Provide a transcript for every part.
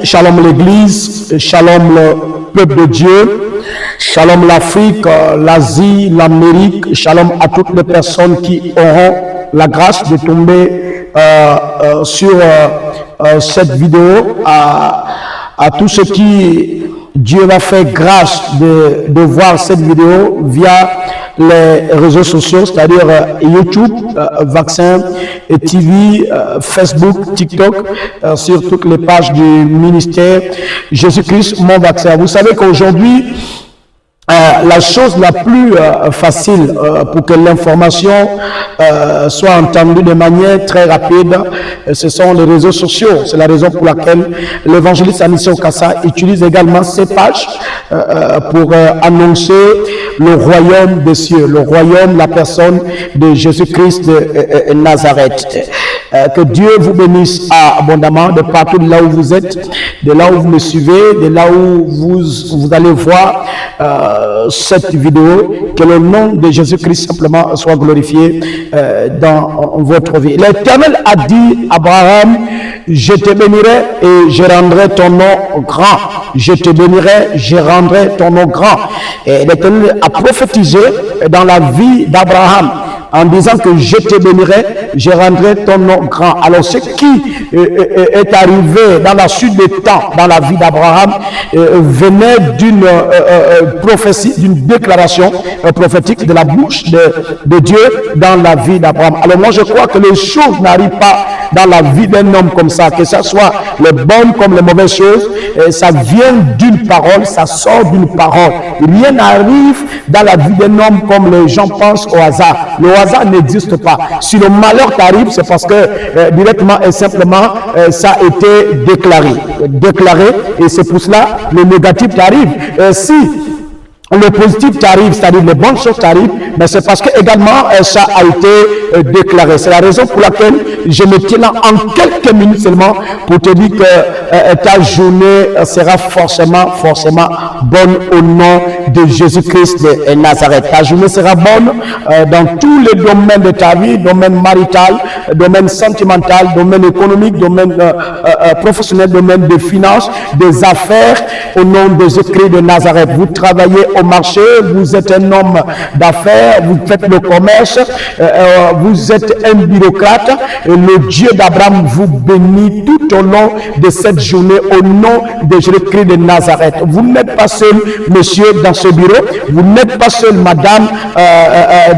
Shalom l'Église, shalom le peuple de Dieu, shalom l'Afrique, l'Asie, l'Amérique, shalom à toutes les personnes qui auront la grâce de tomber sur cette vidéo, à tous ceux qui Dieu va faire grâce de voir cette vidéo via les réseaux sociaux, c'est-à-dire YouTube, Vaccin et TV, Facebook, TikTok, sur toutes les pages du ministère Jésus-Christ, mon vaccin. Vous savez qu'aujourd'hui, la chose la plus facile pour que l'information soit entendue de manière très rapide, ce sont les réseaux sociaux. C'est la raison pour laquelle l'évangéliste Anissé Okassa utilise également ces pages pour annoncer le royaume des cieux, le royaume, la personne de Jésus-Christ de Nazareth. Que Dieu vous bénisse abondamment de partout de là où vous êtes, de là où vous me suivez, de là où vous allez voir cette vidéo, que le nom de Jésus-Christ simplement soit glorifié dans votre vie. L'Éternel a dit à Abraham, je te bénirai et je rendrai ton nom grand. Je te bénirai, je rendrai ton nom grand. Et l'Éternel a prophétisé dans la vie d'Abraham en disant que je te bénirai, je rendrai ton nom grand. Alors ce qui est arrivé dans la suite des temps, dans la vie d'Abraham, venait d'une prophétie, d'une déclaration prophétique de la bouche de Dieu dans la vie d'Abraham. Alors moi je crois que les choses n'arrivent pas dans la vie d'un homme comme ça, que ce soit les bonnes comme les mauvaises choses, ça vient d'une parole, ça sort d'une parole. Rien n'arrive dans la vie d'un homme comme les gens pensent au hasard. Le hasard n'existe pas. Si le malheur t'arrive, c'est parce que directement et simplement, ça a été déclaré, et c'est pour cela le négatif t'arrive. Si le positif t'arrive, c'est-à-dire les bonnes choses t'arrivent, mais c'est parce que également ça a été déclaré. C'est la raison pour laquelle je me tiens là en quelques minutes seulement pour te dire que ta journée sera forcément bonne au nom de Jésus-Christ de Nazareth. Ta journée sera bonne dans tous les domaines de ta vie, domaine marital, domaine sentimental, domaine économique, domaine professionnel, domaine des finances, des affaires, au nom de Jésus-Christ de Nazareth. Vous travaillez au marché, vous êtes un homme d'affaires, vous faites le commerce, vous êtes un bureaucrate, et le Dieu d'Abraham vous bénit tout au long de cette journée au nom de Jésus-Christ de Nazareth. Vous n'êtes pas seul, monsieur, dans ce bureau, vous n'êtes pas seul, madame,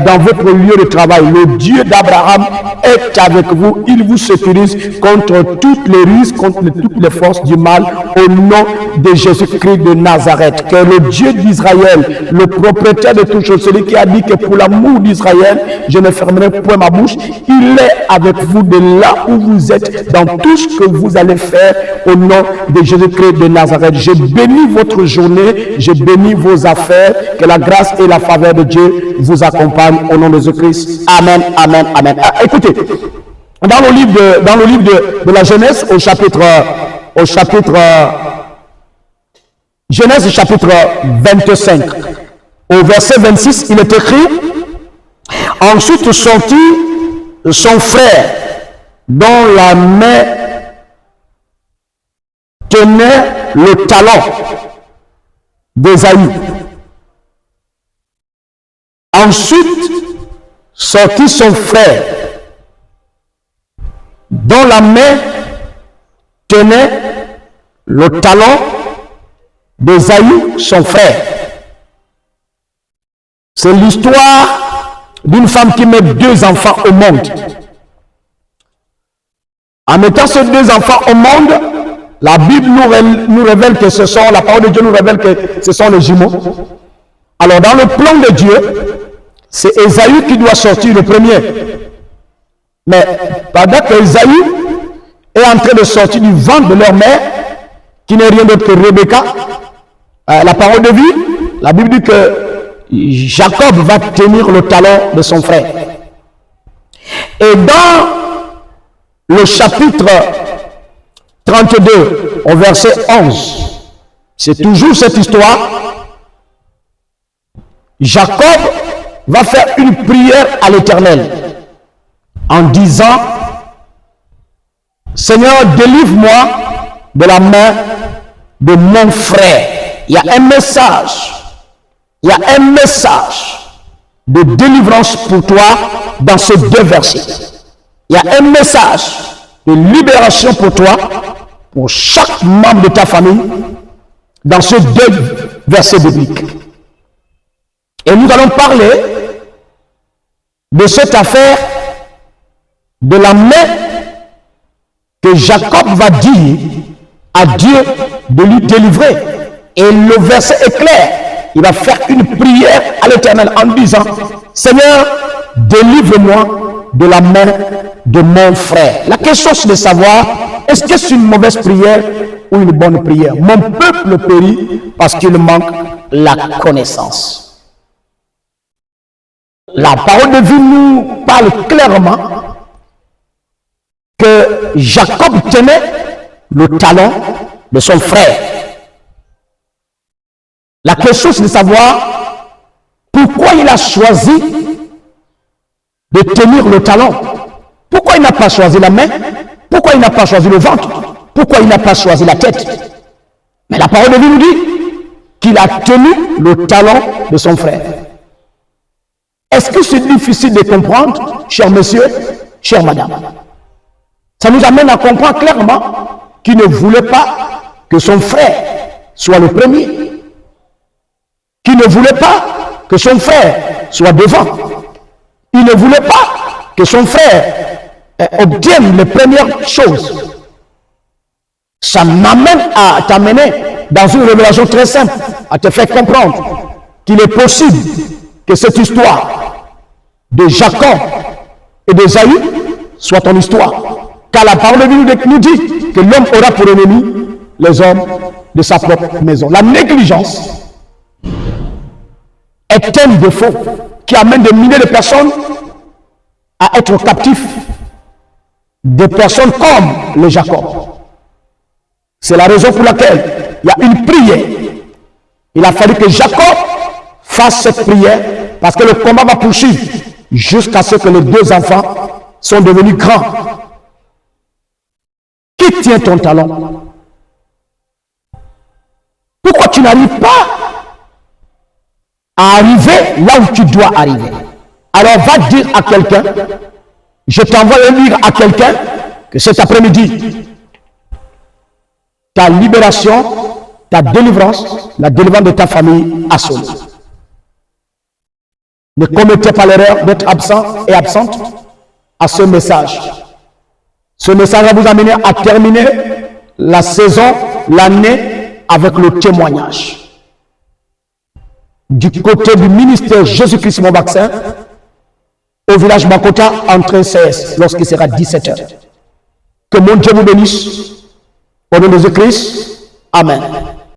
dans votre lieu de travail. Le Dieu d'Abraham est avec vous, il vous sécurise contre toutes les risques, contre toutes les forces du mal, au nom de Jésus-Christ de Nazareth. Que le Dieu d'Israël, le propriétaire de toutes choses, celui qui a dit que pour l'amour d'Israël, je ne fermerai point ma bouche, il est avec vous de là où vous êtes, dans tout ce que vous allez faire, au nom de Jésus-Christ de Nazareth. Je bénis votre journée, je bénis vos affaires, que la grâce et la faveur de Dieu vous accompagnent au nom de Jésus-Christ. Amen, amen, amen. Écoutez, dans le livre de la Genèse, au chapitre Genèse chapitre 25, au verset 26, il est écrit, ensuite sortit son frère, dont la main tenait le talon d'Ésaü. Ensuite sortit son frère, dont la main tenait le talon d'Ésaü, son frère. C'est l'histoire d'une femme qui met 2 enfants au monde. En mettant ces 2 enfants au monde, la Bible nous révèle que ce sont, la parole de Dieu nous révèle que ce sont les jumeaux. Alors dans le plan de Dieu, c'est Ésaü qui doit sortir le premier. Mais pendant que Ésaü est en train de sortir du ventre de leur mère, qui n'est rien d'autre que Rebecca, la parole de vie, la Bible dit que Jacob va tenir le talon de son frère. Et dans le chapitre 32, au verset 11, c'est toujours cette histoire. Jacob va faire une prière à l'Éternel en disant, Seigneur, délivre-moi de la main de mon frère. Il y a un message. Il y a un message de délivrance pour toi dans ces deux versets. Il y a un message de libération pour toi, pour chaque membre de ta famille, dans ces deux versets bibliques. Et nous allons parler de cette affaire de la main que Jacob va dire à Dieu de lui délivrer. Et le verset est clair. Il va faire une prière à l'Éternel en disant, Seigneur, délivre-moi de la main de mon frère. La question c'est de savoir, est-ce que c'est une mauvaise prière ou une bonne prière? Mon peuple périt parce qu'il manque la connaissance. La parole de vie nous parle clairement que Jacob tenait le talon de son frère. La question c'est de savoir pourquoi il a choisi de tenir le talon. Pourquoi il n'a pas choisi la main? Pourquoi il n'a pas choisi le ventre? Pourquoi il n'a pas choisi la tête? Mais la parole de Dieu nous dit qu'il a tenu le talon de son frère. Est-ce que c'est difficile de comprendre, cher monsieur, chère madame? Ça nous amène à comprendre clairement qu'il ne voulait pas que son frère soit le premier. Qu'il ne voulait pas que son frère soit devant. Il ne voulait pas que son frère obtienne les premières choses. Ça m'amène à t'amener dans une révélation très simple, à te faire comprendre qu'il est possible que cette histoire de Jacob et d'Ésaü soit ton histoire. Car la parole de Dieu nous dit que l'homme aura pour ennemi les hommes de sa propre maison. La négligence est un défaut qui amène des milliers de personnes à être captifs, des personnes comme le Jacob. C'est la raison pour laquelle il y a une prière. Il a fallu que Jacob fasse cette prière parce que le combat va poursuivre jusqu'à ce que les deux enfants sont devenus grands. Qui tient ton talon? Pourquoi tu n'arrives pas à arriver là où tu dois arriver? Alors va dire à quelqu'un, je t'envoie un livre à quelqu'un, que cet après-midi, ta libération, ta délivrance, la délivrance de ta famille a sonné. Ne commettez pas l'erreur d'être absent et absente à ce message. Ce message va vous amener à terminer la saison, l'année avec le témoignage. Du côté du ministère Jésus-Christ mon vaccin, au village Makota, entrée CS, lorsqu'il sera 17h. Que mon Dieu vous bénisse. Au nom de Jésus-Christ. Amen.